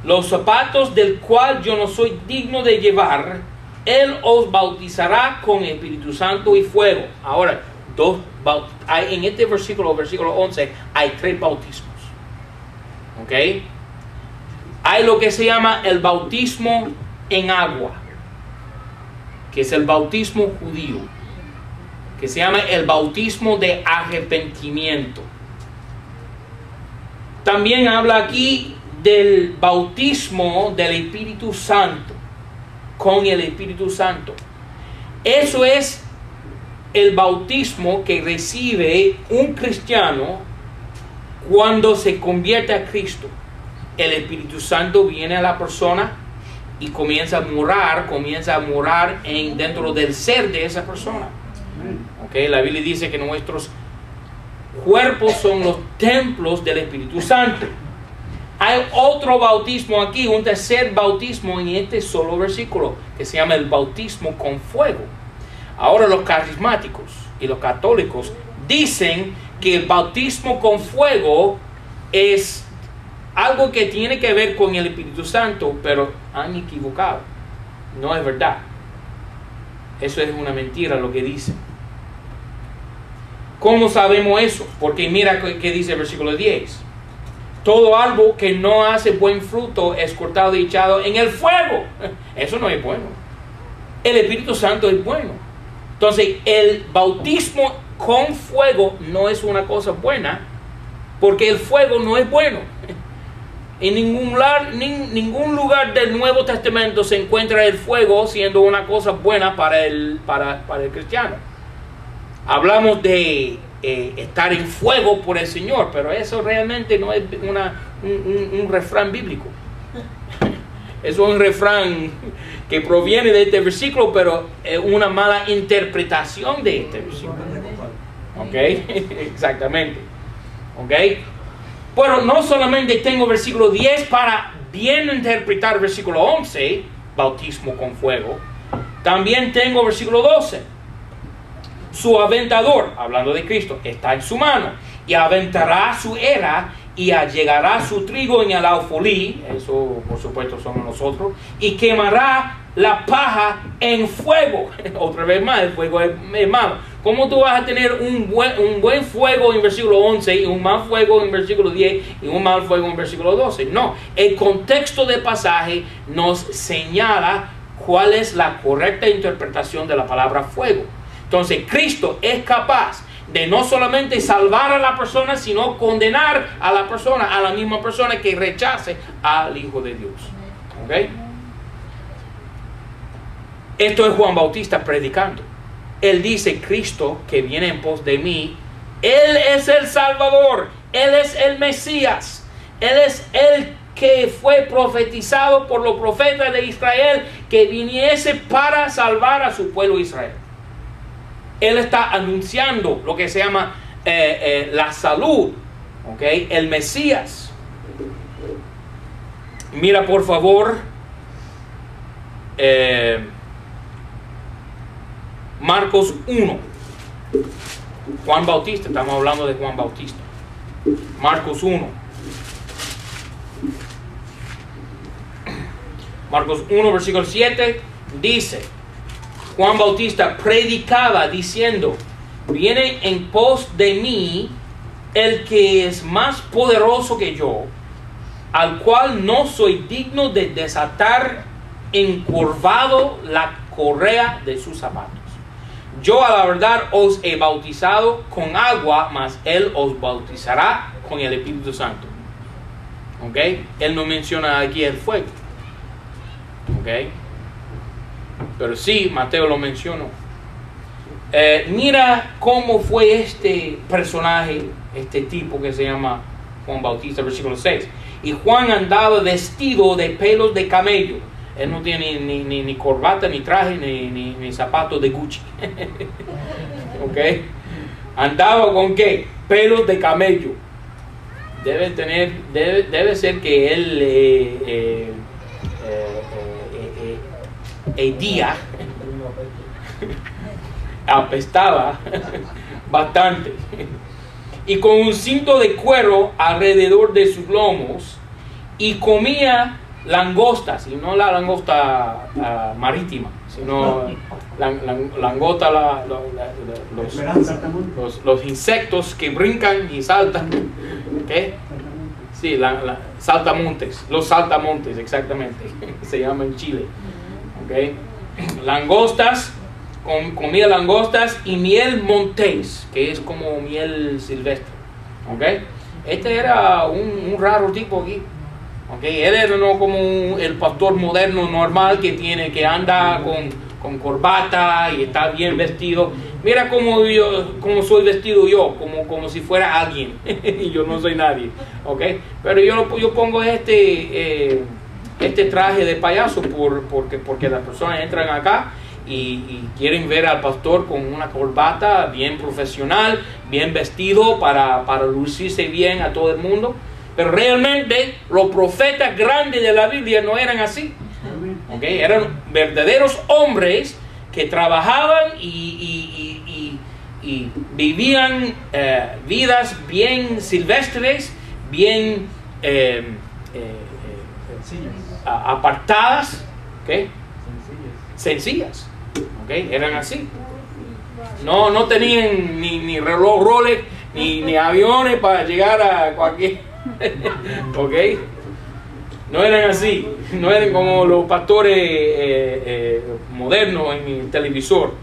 los zapatos del cual yo no soy digno de llevar. Él os bautizará con Espíritu Santo y fuego. Ahora, en este versículo 11, hay 3 bautismos. ¿Ok? Hay lo que se llama el bautismo en agua, que es el bautismo judío, que se llama el bautismo de arrepentimiento. También habla aquí del bautismo del Espíritu Santo, con el Espíritu Santo. Eso es el bautismo que recibe un cristiano cuando se convierte a Cristo. El Espíritu Santo viene a la persona y comienza a morar dentro del ser de esa persona. Okay, la Biblia dice que nuestros cuerpos son los templos del Espíritu Santo. Hay otro bautismo aquí, un tercer bautismo en este solo versículo, que se llama el bautismo con fuego. Ahora los carismáticos y los católicos dicen que el bautismo con fuego es algo que tiene que ver con el Espíritu Santo, pero han equivocado. No es verdad. Eso es una mentira lo que dicen. ¿Cómo sabemos eso? Porque mira qué dice el versículo 10. Todo árbol que no hace buen fruto es cortado y echado en el fuego. Eso no es bueno. El Espíritu Santo es bueno. Entonces, el bautismo con fuego no es una cosa buena, porque el fuego no es bueno. En ningún lugar del Nuevo Testamento se encuentra el fuego siendo una cosa buena para el cristiano. Hablamos de estar en fuego por el Señor, pero eso realmente no es un refrán bíblico. Eso es un refrán que proviene de este versículo, pero es una mala interpretación de este versículo. ¿Ok? Exactamente. ¿Ok? Pero no solamente tengo versículo 10 para bien interpretar versículo 11, bautismo con fuego, también tengo versículo 12. Su aventador, hablando de Cristo, está en su mano, y aventará su era y allegará su trigo en el alfolí, eso por supuesto somos nosotros, y quemará la paja en fuego. Otra vez más, el fuego es malo. ¿Cómo tú vas a tener un buen fuego en versículo 11 y un mal fuego en versículo 10 y un mal fuego en versículo 12? No, el contexto del pasaje nos señala cuál es la correcta interpretación de la palabra fuego. Entonces, Cristo es capaz de no solamente salvar a la persona, sino condenar a la persona, a la misma persona que rechace al Hijo de Dios. ¿Ok? Esto es Juan Bautista predicando. Él dice, Cristo que viene en pos de mí, Él es el Salvador, Él es el Mesías, Él es el que fue profetizado por los profetas de Israel, que viniese para salvar a su pueblo Israel. Él está anunciando lo que se llama la salud, ¿okay? El Mesías. Mira por favor Marcos 1. Juan Bautista, estamos hablando de Juan Bautista. Marcos 1. Marcos 1, versículo 7 dice: Juan Bautista predicaba diciendo, viene en pos de mí el que es más poderoso que yo, al cual no soy digno de desatar encorvado la correa de sus zapatos. Yo a la verdad os he bautizado con agua, mas Él os bautizará con el Espíritu Santo. ¿Ok? Él no menciona aquí el fuego. ¿Ok? Pero sí, Mateo lo mencionó. Mira cómo fue este personaje, este tipo que se llama Juan Bautista, versículo 6. Y Juan andaba vestido de pelos de camello. Él no tiene ni corbata, ni traje, ni zapatos de Gucci. ¿Ok? Andaba con ¿qué? Pelos de camello. Debe ser que él hedía, apestaba bastante, y con un cinto de cuero alrededor de sus lomos, y comía langostas, y no la langosta marítima, sino langosta, los insectos que brincan y saltan. ¿Okay? Sí, saltamontes, los saltamontes exactamente, se llama en Chile. ¿Okay? Langostas, comía langostas y miel montés, que es como miel silvestre. ¿Okay? Este era un raro tipo aquí. ¿Okay? Él era no como el pastor moderno normal que anda con corbata y está bien vestido. Mira cómo soy vestido yo, como si fuera alguien. Y yo no soy nadie. ¿Okay? Pero yo pongo este traje de payaso porque las personas entran acá y quieren ver al pastor con una corbata bien profesional, bien vestido para lucirse bien a todo el mundo. Pero realmente los profetas grandes de la Biblia no eran así. ¿Okay? Eran verdaderos hombres que trabajaban y vivían vidas bien silvestres, bien apartadas, ¿okay? Sencillas. ¿Okay? Eran así. No tenían ni reloj Rolex, ni aviones para llegar a cualquier... ¿Ok? No eran así. No eran como los pastores modernos en el televisor.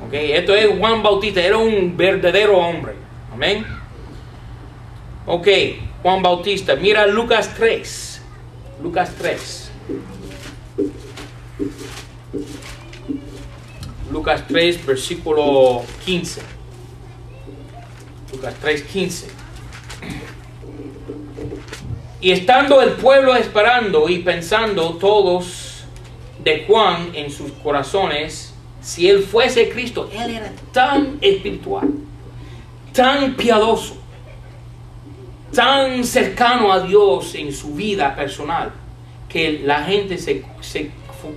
¿Ok? Esto es Juan Bautista. Era un verdadero hombre. Amén. Ok, Juan Bautista. Mira Lucas 3. Lucas 3. Lucas 3, versículo 15. Lucas 3, 15. Y estando el pueblo esperando y pensando todos de Juan en sus corazones, si él fuese Cristo, él era tan espiritual, tan piadoso, tan cercano a Dios en su vida personal, que la gente se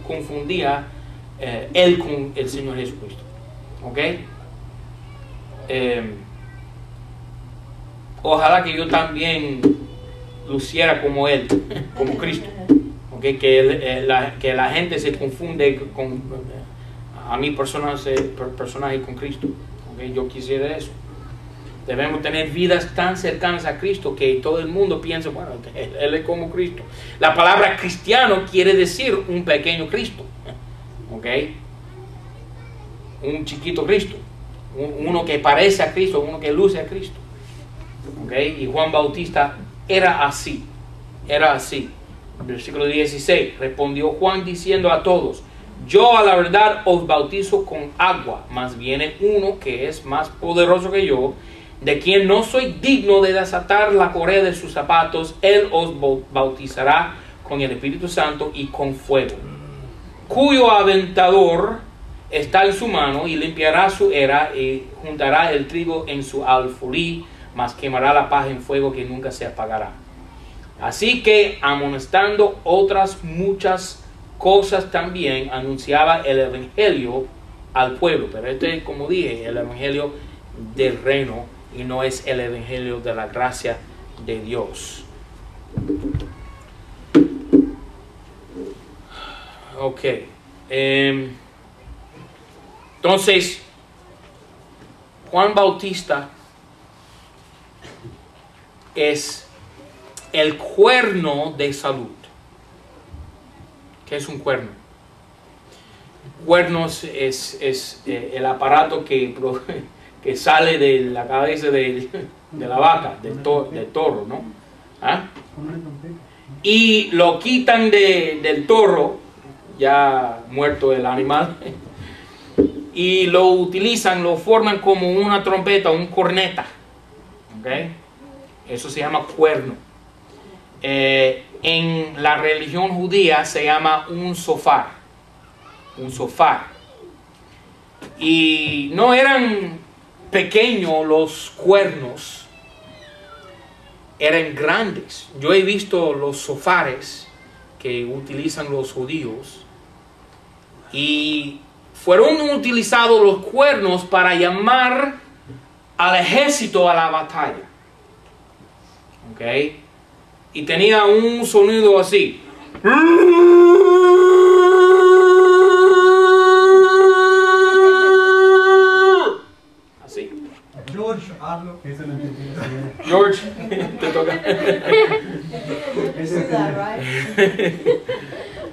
confundía él con el Señor Jesucristo. ¿Ok? Ojalá que yo también luciera como él, como Cristo. ¿Okay? Que la gente se confunde con a mi personaje con Cristo. ¿Okay? Yo quisiera eso. Debemos tener vidas tan cercanas a Cristo que todo el mundo piensa, bueno, él es como Cristo. La palabra cristiano quiere decir un pequeño Cristo. ¿Ok? Un chiquito Cristo. Uno que parece a Cristo, uno que luce a Cristo. ¿Ok? Y Juan Bautista era así. Era así. Versículo 16. Respondió Juan diciendo a todos: yo a la verdad os bautizo con agua, mas viene uno que es más poderoso que yo, de quien no soy digno de desatar la correa de sus zapatos. Él os bautizará con el Espíritu Santo y con fuego, cuyo aventador está en su mano, y limpiará su era y juntará el trigo en su alfolí, mas quemará la paja en fuego que nunca se apagará. Así que, amonestando otras muchas cosas también, anunciaba el evangelio al pueblo. Pero este es, como dije, el evangelio del reino, y no es el evangelio de la gracia de Dios. Ok. Entonces, Juan Bautista es el cuerno de salud. ¿Qué es un cuerno? Cuernos es el aparato que sale de la cabeza de la vaca, del toro, ¿no? ¿Ah? Y lo quitan del toro, ya muerto el animal, y lo utilizan, lo forman como una trompeta, un corneta. ¿Okay? Eso se llama cuerno. En la religión judía se llama un sofar. Un sofar. Y no eran pequeños los cuernos, eran grandes. Yo he visto los sofares que utilizan los judíos y fueron utilizados los cuernos para llamar al ejército a la batalla. ¿Ok? Y tenía un sonido así. Así. George, hazlo. George, te toca.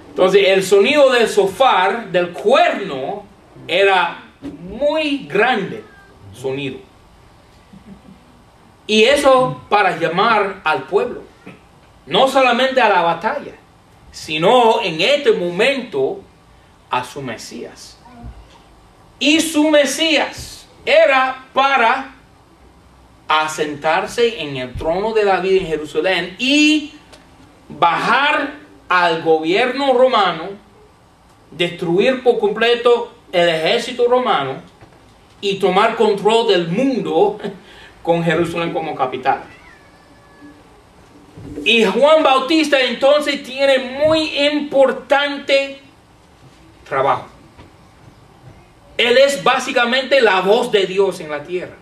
Entonces el sonido del sofar, del cuerno, era muy grande sonido. Y eso para llamar al pueblo, no solamente a la batalla, sino en este momento a su Mesías. Y su Mesías era para asentarse en el trono de David en Jerusalén y bajar al gobierno romano, destruir por completo el ejército romano y tomar control del mundo con Jerusalén como capital. Y Juan Bautista entonces tiene muy importante trabajo. Él es básicamente la voz de Dios en la tierra,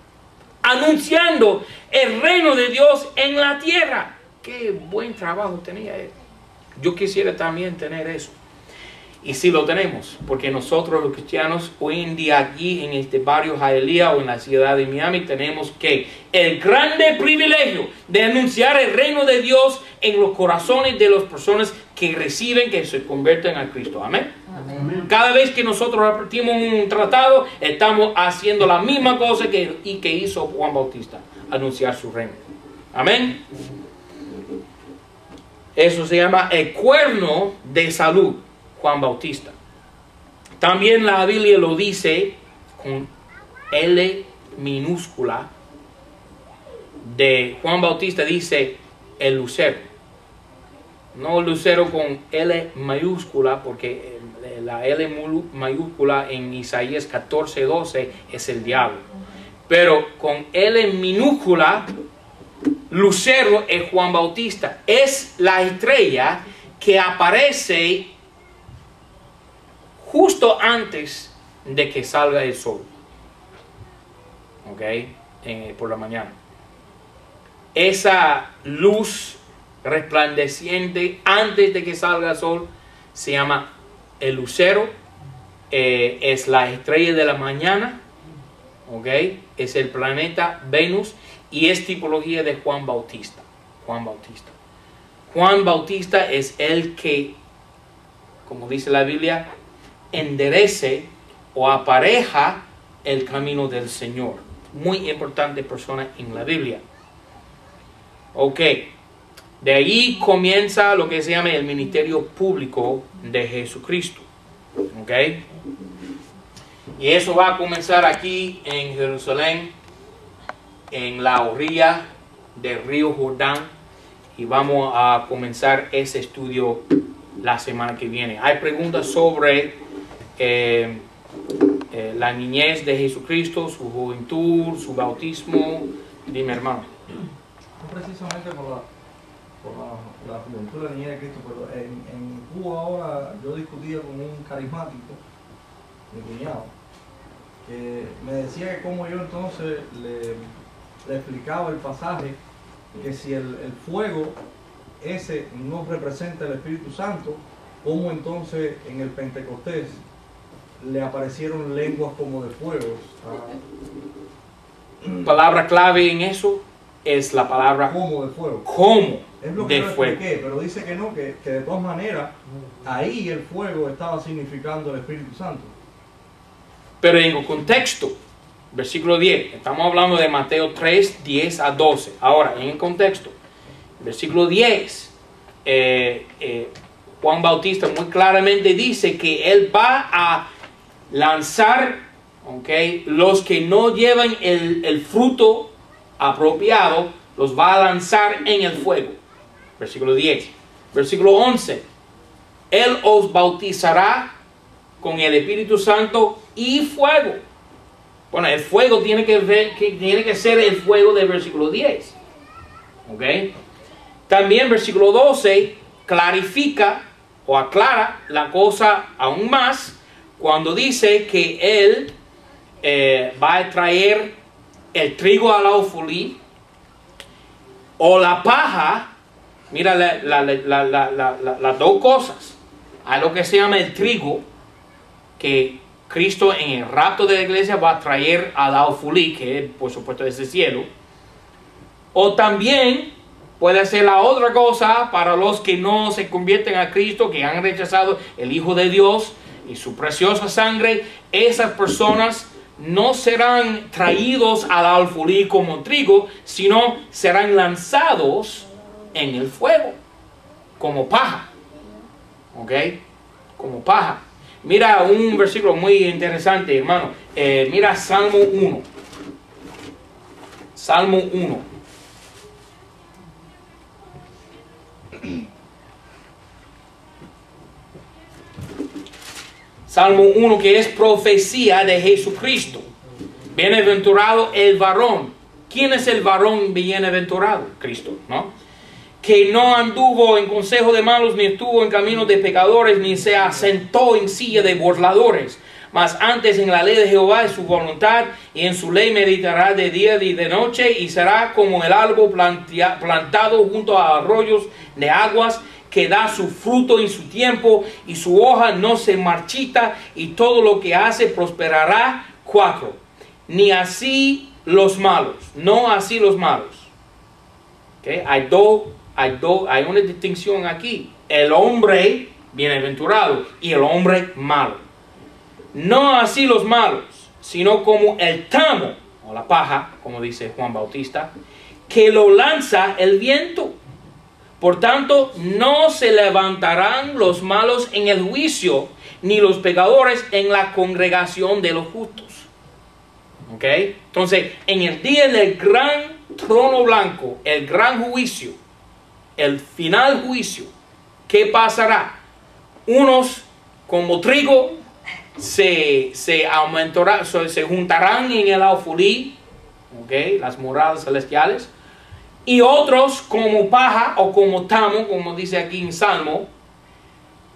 anunciando el reino de Dios en la tierra. Qué buen trabajo tenía él. Yo quisiera también tener eso. Y sí lo tenemos, porque nosotros los cristianos hoy en día aquí en este barrio Hialeah o en la ciudad de Miami tenemos que el grande privilegio de anunciar el reino de Dios en los corazones de las personas que reciben, que se convierten a Cristo. Amén. Amén. Cada vez que nosotros repartimos un tratado, estamos haciendo la misma cosa que hizo Juan Bautista, anunciar su reino. Amén. Eso se llama el cuerno de salud. Juan Bautista. También la Biblia lo dice con L minúscula. De Juan Bautista dice el lucero. No el lucero con L mayúscula, porque la L mayúscula en Isaías 14:12 es el diablo. Pero con L minúscula, lucero es Juan Bautista. Es la estrella que aparece justo antes de que salga el sol, ¿ok? Por la mañana. Esa luz resplandeciente antes de que salga el sol se llama el lucero, es la estrella de la mañana, ¿ok? Es el planeta Venus y es tipología de Juan Bautista. Juan Bautista. Juan Bautista es el que, como dice la Biblia, enderece o apareja el camino del Señor. Muy importante persona en la Biblia. Ok. De ahí comienza lo que se llama el ministerio público de Jesucristo. Ok. Y eso va a comenzar aquí en Jerusalén, en la orilla del río Jordán. Y vamos a comenzar ese estudio la semana que viene. Hay preguntas sobre la niñez de Jesucristo, su juventud, su bautismo. Dime, hermano. No precisamente por la juventud de la niñez de Cristo, pero en Cuba ahora yo discutía con un carismático, mi cuñado, que me decía que como yo entonces le explicaba el pasaje, que si el fuego ese no representa el Espíritu Santo, ¿cómo entonces en el Pentecostés le aparecieron lenguas como de fuego? Palabra clave en eso es la palabra como de fuego. como. Es lo que de yo fuego. expliqué, pero dice que no, que de todas maneras, ahí el fuego estaba significando el Espíritu Santo. Pero en el contexto, versículo 10, estamos hablando de Mateo 3, 10 a 12. Ahora, en el contexto, versículo 10, Juan Bautista muy claramente dice que él va a lanzar, los que no llevan el fruto apropiado, los va a lanzar en el fuego. Versículo 10. Versículo 11. Él os bautizará con el Espíritu Santo y fuego. Bueno, el fuego tiene que ser el fuego del versículo 10. También versículo 12 clarifica o aclara la cosa aún más cuando dice que él va a traer el trigo al alfolí o la paja. Mira las dos cosas. Hay lo que se llama el trigo, que Cristo en el rapto de la iglesia va a traer al alfolí, que por supuesto es el cielo. O también puede ser la otra cosa para los que no se convierten a Cristo, que han rechazado el Hijo de Dios y su preciosa sangre. Esas personas no serán traídos al alfolí como trigo, sino serán lanzados en el fuego, como paja. Como paja. Mira un versículo muy interesante, hermano. Mira Salmo 1. Salmo 1. Salmo 1, que es profecía de Jesucristo. Bienaventurado el varón. ¿Quién es el varón bienaventurado? Cristo, ¿no? Que no anduvo en consejo de malos, ni estuvo en caminos de pecadores, ni se asentó en silla de burladores. Mas antes en la ley de Jehová es su voluntad, y en su ley meditará de día y de noche, y será como el árbol plantado junto a arroyos de aguas, que da su fruto en su tiempo, y su hoja no se marchita, y todo lo que hace prosperará. 4. Ni así los malos, no así los malos. Hay una distinción aquí. El hombre bienaventurado y el hombre malo. No así los malos, sino como el tamo, o la paja, como dice Juan Bautista, que lo lanza el viento. Por tanto, no se levantarán los malos en el juicio, ni los pecadores en la congregación de los justos. Entonces, en el día del gran trono blanco, el gran juicio, el final juicio, ¿qué pasará? Unos como trigo se juntarán en el alfolí, las moradas celestiales, y otros como paja o como tamo, como dice aquí en Salmo,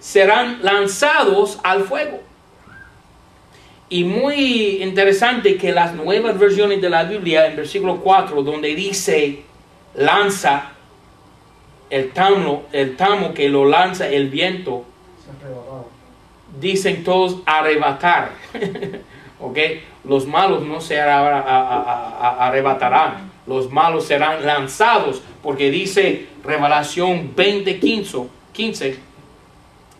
serán lanzados al fuego. Y muy interesante que las nuevas versiones de la Biblia, en versículo 4, donde dice lanza el tamo que lo lanza el viento, dicen todos arrebatar. Los malos no se arrebatarán, los malos serán lanzados, porque dice Revelación 20:15,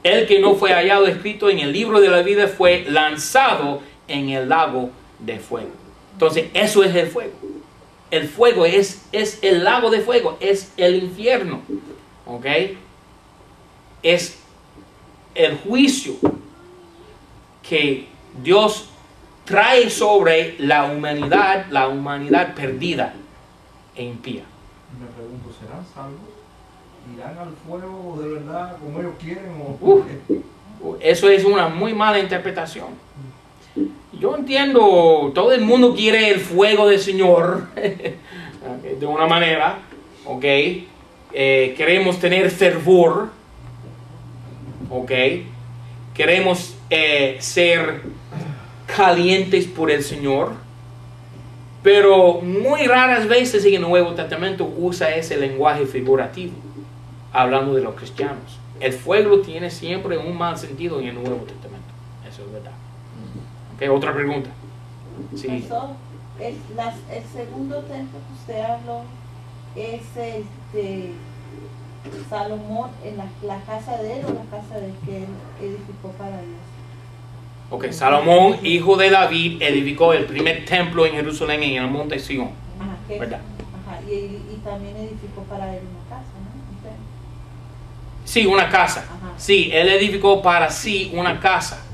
el que no fue hallado escrito en el libro de la vida fue lanzado en el lago de fuego. Entonces eso es el fuego. El fuego es el lago de fuego, es el infierno. Es el juicio que Dios trae sobre la humanidad perdida e impía. Me pregunto, ¿serán salvos? ¿Irán al fuego de verdad como ellos quieren? Eso es una muy mala interpretación. Yo entiendo, todo el mundo quiere el fuego del Señor, de una manera, queremos tener fervor, queremos ser calientes por el Señor, pero muy raras veces en el Nuevo Testamento usa ese lenguaje figurativo, hablando de los cristianos. El fuego tiene siempre un mal sentido en el Nuevo Testamento, eso es verdad. Otra pregunta. Sí. Pastor, el segundo templo que usted habló es Salomón en la casa de él o la casa de que él edificó para Dios. Ok, Salomón, hijo de David, edificó el primer templo en Jerusalén en el monte Sion. Ajá, ¿Verdad? Ajá, y también edificó para él una casa, ¿no? ¿Usted? Sí, una casa. Ajá. Sí, él edificó para sí una casa,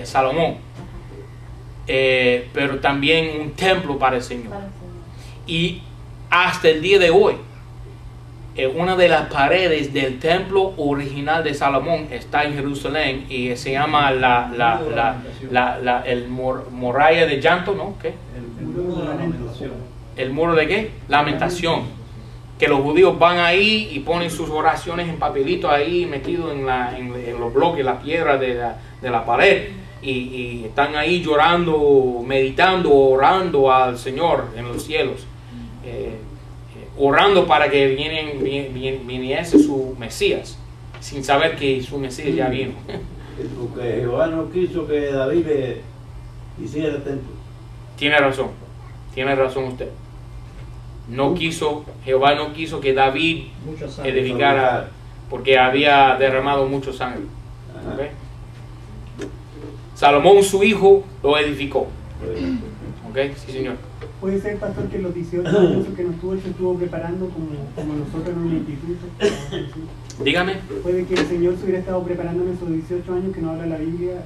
Salomón. Pero también un templo para el Señor. Para el Señor. Y hasta el día de hoy, una de las paredes del templo original de Salomón está en Jerusalén y se llama muralla de llanto, ¿no? ¿Qué? El muro de la lamentación. ¿El muro de qué? Lamentación. Que los judíos van ahí y ponen sus oraciones en papelito ahí metido en los bloques, la piedra de la pared. Y están ahí llorando, meditando, orando al Señor en los cielos. Orando para que viniese su Mesías, sin saber que su Mesías ya vino. Porque Jehová no quiso que David hiciera el templo. Tiene razón usted. Jehová no quiso que David Mucha sangre. edificara porque había derramado mucho sangre. Ajá. ¿Okay? Salomón, su hijo, lo edificó. ¿Ok? Sí, señor. Puede ser, pastor, que los 18 años que nos tuvo, se estuvo preparando como nosotros en un instituto. Dígame. Puede que el Señor se hubiera estado preparando en esos 18 años que no habla la Biblia,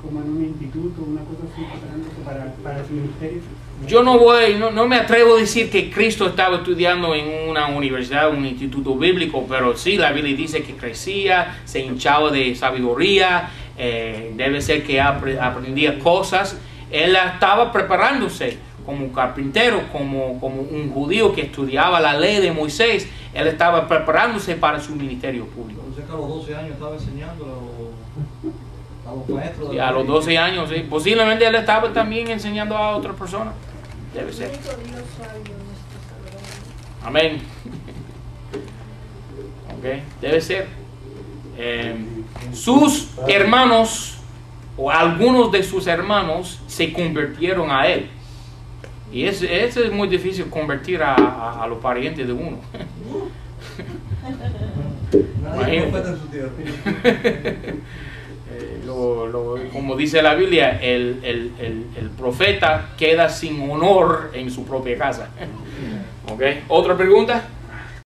como en un instituto, una cosa así, preparándose para su ministerio. Yo no me atrevo a decir que Cristo estaba estudiando en una universidad, un instituto bíblico, pero sí la Biblia dice que crecía, se hinchaba de sabiduría, debe ser que aprendía cosas. Él estaba preparándose como un carpintero, como un judío que estudiaba la ley de Moisés. Él estaba preparándose para su ministerio público. Entonces, que a los 12 años estaba enseñando a los maestros. Sí, a los 12 años, sí. Posiblemente él estaba también enseñando a otras personas. Debe ser. Amén. Okay. Debe ser. Sus hermanos o algunos de sus hermanos se convirtieron a él. Y es muy difícil convertir a los parientes de uno. Nadie es profeta en su tierra. Como dice la Biblia, el profeta queda sin honor en su propia casa. ¿Okay? ¿Otra pregunta?